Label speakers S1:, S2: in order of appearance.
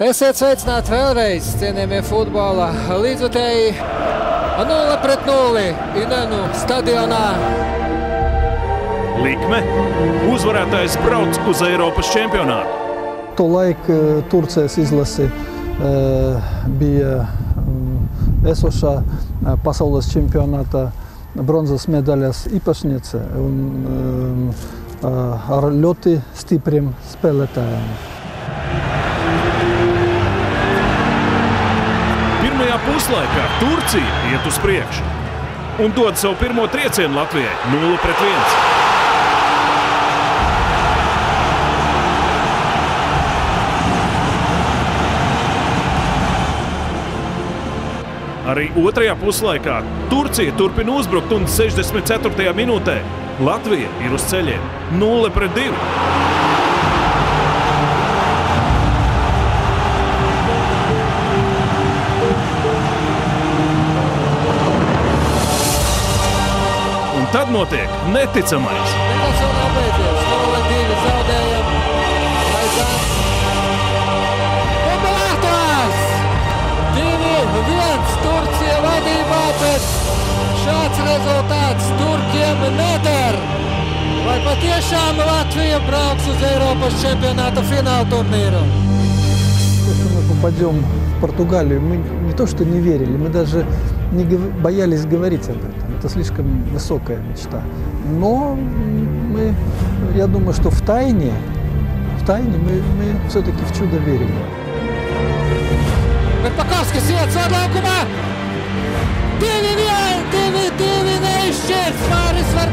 S1: Esiet sveicināti vēlreiz, cienījamie futbola līdzjutēji. 0-0 Inenu stadionā.
S2: Likme. Uzvarētājs brauc uz Eiropas čempionātu.
S3: Tolaik Turcijas izlase bija esošā pasaules čempionāta bronzas medaļas īpašniece un ar ļoti stipriem spēlētājiem.
S2: Pirmajā puslaikā Turcija iet uz priekšu un dod savu pirmo triecienu Latvijai 0-1. Arī otrajā puslaikā Turcija turpina uzbrukt un 64. minūtē Latvija ir uz ceļiem 0-2. Un tad notiek neticamais.
S1: Nekas jau nav beidzies. 0-2 zaudējam. Aizāns. Jubilētājs! 2-1 Turcija vadībā, bet šāds rezultāts Turkiem neder. Vai patiešām Latvija brauks uz Eiropas čempionāta финал турнира?
S3: Если мы попадем в Португалию, мы не то что не верили, мы даже не боялись говорить об этом. Это слишком высокая мечта. Но я думаю, что в тайне мы все-таки в чудо верили.
S1: Bet Pakauskis iet sodlaukumā. 2-2 neizšķirs. Māris var